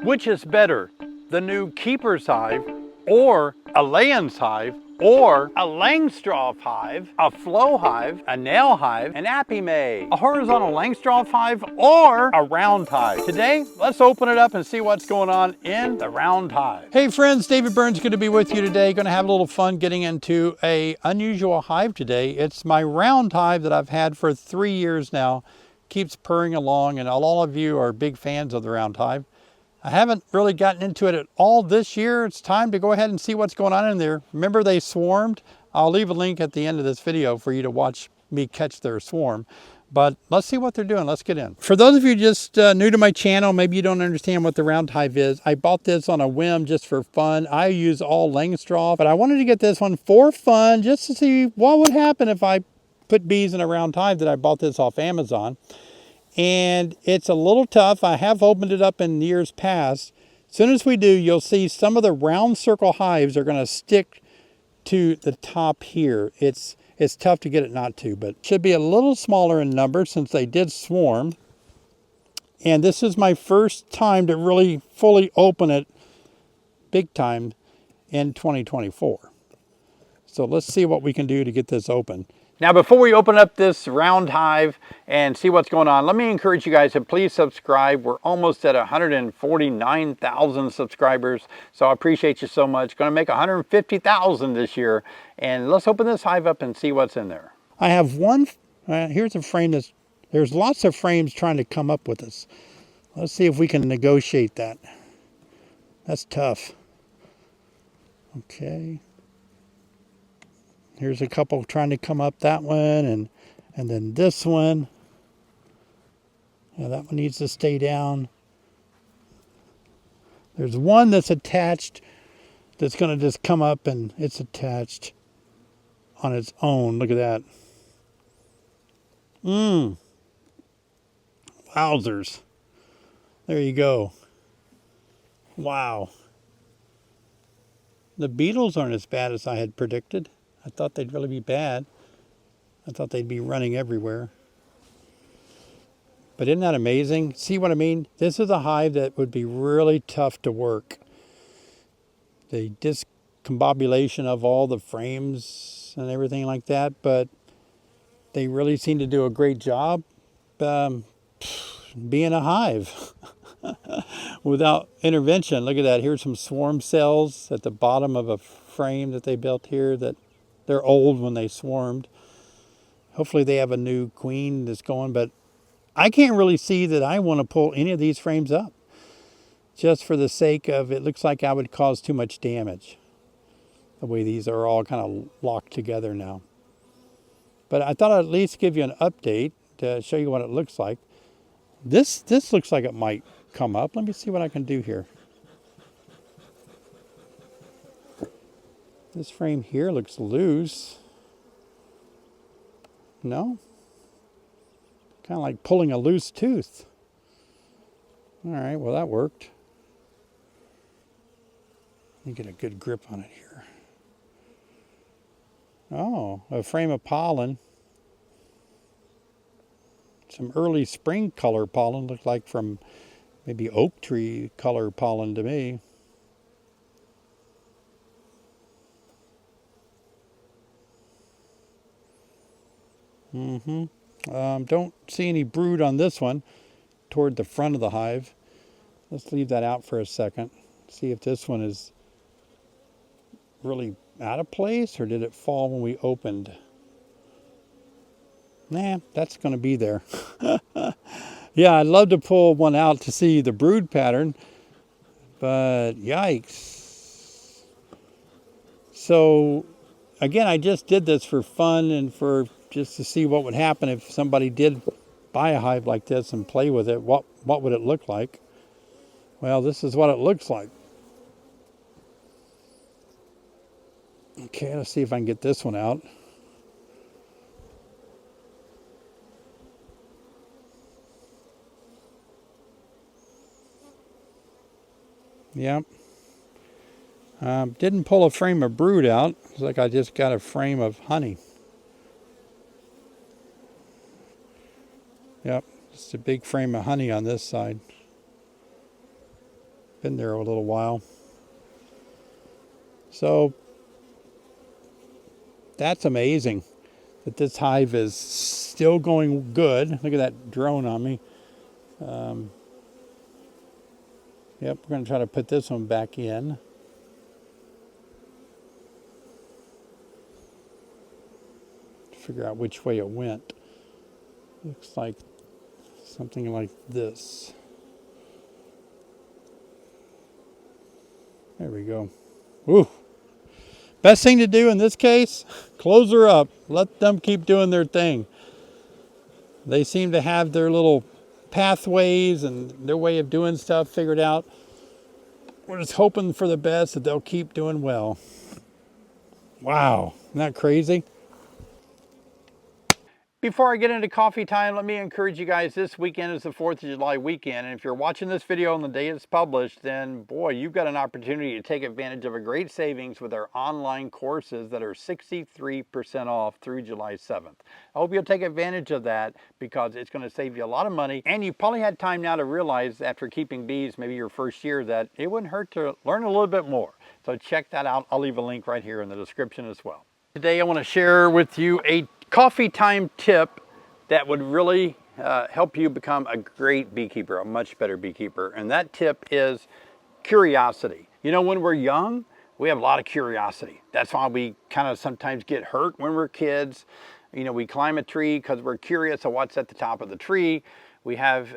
Which is better, the new keeper's hive, or a laying hive, or a Langstroth hive, a flow hive, a nail hive, an Apiary, a horizontal Langstroth hive, or a round hive? Today, let's open it up and see what's going on in the round hive. Hey friends, David Burns, good to be with you today. Going to have a little fun getting into a unusual hive today. It's my round hive that I've had for 3 years now. Keeps purring along, and all of you are big fans of the round hive. I haven't really gotten into it at all this year. It's time to go ahead and see what's going on in there. Remember, they swarmed. I'll leave a link at the end of this video for you to watch me catch their swarm. But let's see what they're doing. Let's get in. For those of you just new to my channel, maybe you don't understand what the round hive is. I bought this on a whim just for fun. I use all Langstroth, but I wanted to get this one for fun just to see what would happen if I put bees in a round hive. That I bought this off Amazon. And it's a little tough. I have opened it up in years past. As soon as we do, you'll see some of the round circle hives are going to stick to the top here. It's tough to get it not to, but it should be a little smaller in number since they did swarm. And this is my first time to really fully open it big time in 2024. So let's see what we can do to get this open. Now, before we open up this round hive and see what's going on, let me encourage you guys to please subscribe. We're almost at 149,000 subscribers, so I appreciate you so much. Going to make 150,000 this year, and let's open this hive up and see what's in there. I have one, here's a frame there's lots of frames trying to come up with this. Let's see if we can negotiate that. That's tough. Okay. Here's a couple trying to come up that one, and then this one. Yeah, that one needs to stay down. There's one that's attached that's going to just come up, and it's attached on its own. Look at that. Wowzers. There you go. Wow. The beetles aren't as bad as I had predicted. I thought they'd really be bad. I thought they'd be running everywhere. But isn't that amazing? See what I mean? This is a hive that would be really tough to work. The discombobulation of all the frames and everything like that, but they really seem to do a great job being a hive without intervention. Look at that. Here's some swarm cells at the bottom of a frame that they built here that they're old when they swarmed. Hopefully they have a new queen that's going, but I can't really see that I want to pull any of these frames up. Just for the sake of, it looks like I would cause too much damage. The way these are all kind of locked together now. But I thought I'd at least give you an update to show you what it looks like. This looks like it might come up. Let me see what I can do here. This frame here looks loose. No? Kind of like pulling a loose tooth. All right, well that worked. Let me get a good grip on it here. Oh, a frame of pollen. Some early spring color pollen, looked like from maybe oak tree color pollen to me. Don't see any brood on this one toward the front of the hive. Let's leave that out for a second. See if this one is really out of place, or did it fall when we opened? Nah, that's going to be there. Yeah, I'd love to pull one out to see the brood pattern, but yikes. So again, I just did this for fun and for just to see what would happen if somebody did buy a hive like this and play with it. What would it look like? Well, this is what it looks like. Okay, let's see if I can get this one out. Yep. Didn't pull a frame of brood out. It's like I just got a frame of honey. Yep, just a big frame of honey on this side. Been there a little while. So that's amazing that this hive is still going good. Look at that drone on me. Yep, we're going to try to put this one back in. Figure out which way it went. Looks like something like this. There we go. Woo. Best thing to do in this case, close her up. Let them keep doing their thing. They seem to have their little pathways and their way of doing stuff figured out. We're just hoping for the best, that they'll keep doing well. Wow, isn't that crazy? Before I get into coffee time, let me encourage you guys, this weekend is the 4th of July weekend, and if you're watching this video on the day it's published, then boy, you've got an opportunity to take advantage of a great savings with our online courses that are 63% off through July 7th. I hope you'll take advantage of that because it's going to save you a lot of money, and you probably had time now to realize after keeping bees, maybe your first year, that it wouldn't hurt to learn a little bit more. So check that out. I'll leave a link right here in the description as well. Today I want to share with you a coffee time tip that would really help you become a great beekeeper, a much better beekeeper. And that tip is curiosity. You know, when we're young, we have a lot of curiosity. That's why we kind of sometimes get hurt when we're kids. You know, we climb a tree because we're curious of what's at the top of the tree. We have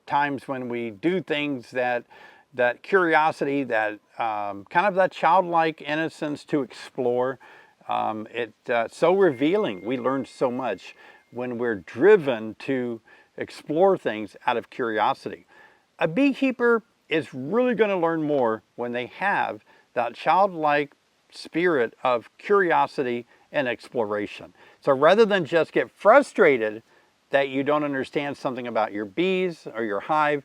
times when we do things that curiosity, that kind of that childlike innocence to explore. It's so revealing. We learn so much when we're driven to explore things out of curiosity. A beekeeper is really going to learn more when they have that childlike spirit of curiosity and exploration. So rather than just get frustrated that you don't understand something about your bees or your hive,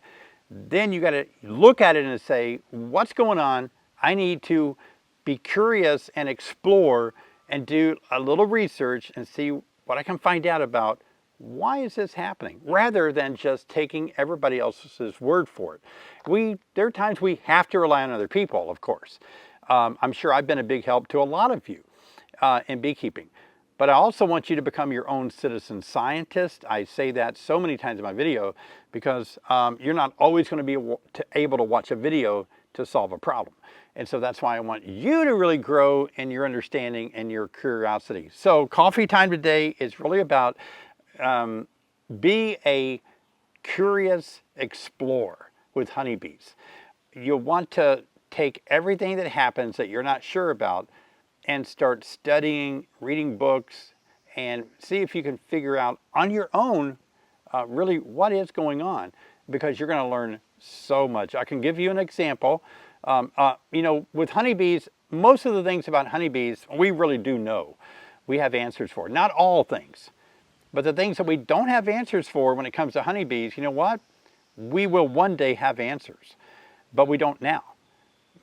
then you got to look at it and say, what's going on? I need to be curious and explore and do a little research and see what I can find out about why is this happening, rather than just taking everybody else's word for it. There are times we have to rely on other people, of course. I'm sure I've been a big help to a lot of you in beekeeping. But I also want you to become your own citizen scientist. I say that so many times in my video because you're not always going to be able to watch a video to solve a problem. And so that's why I want you to really grow in your understanding and your curiosity. So coffee time today is really about be a curious explorer with honeybees. You'll want to take everything that happens that you're not sure about and start studying, reading books, and see if you can figure out on your own really what is going on, because you're going to learn so much. I can give you an example. You know, with honeybees, most of the things about honeybees, we really do know. We have answers for. Not all things, but the things that we don't have answers for when it comes to honeybees, you know what? We will one day have answers, but we don't now.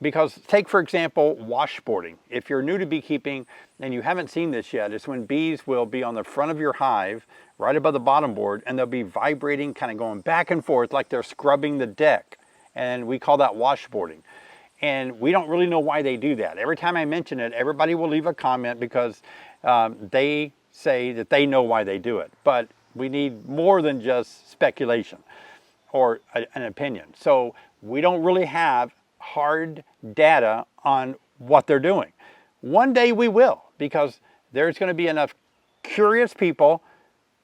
Because take, for example, washboarding. If you're new to beekeeping and you haven't seen this yet, it's when bees will be on the front of your hive, right above the bottom board, and they'll be vibrating, kind of going back and forth like they're scrubbing the deck. And we call that washboarding. And we don't really know why they do that. Every time I mention it, everybody will leave a comment because they say that they know why they do it. But we need more than just speculation or an opinion. So we don't really have hard data on what they're doing. One day we will, because there's going to be enough curious people,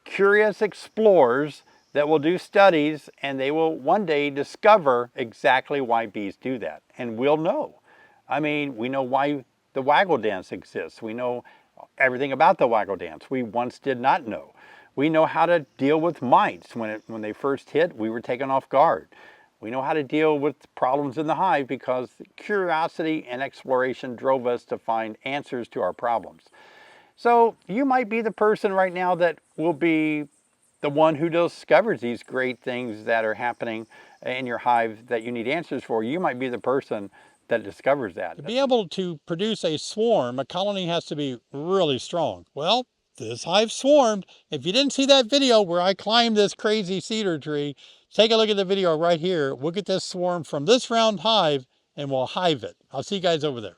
curious explorers that will do studies, and they will one day discover exactly why bees do that. And we'll know. I mean, we know why the waggle dance exists. We know everything about the waggle dance. We once did not know. We know how to deal with mites. When they first hit, we were taken off guard. We know how to deal with problems in the hive because curiosity and exploration drove us to find answers to our problems. So you might be the person right now that will be the one who discovers these great things that are happening in your hive that you need answers for. You might be the person that discovers that. To be able to produce a swarm, a colony has to be really strong. Well, this hive swarmed. If you didn't see that video where I climbed this crazy cedar tree, take a look at the video right here. We'll get this swarm from this round hive and we'll hive it. I'll see you guys over there.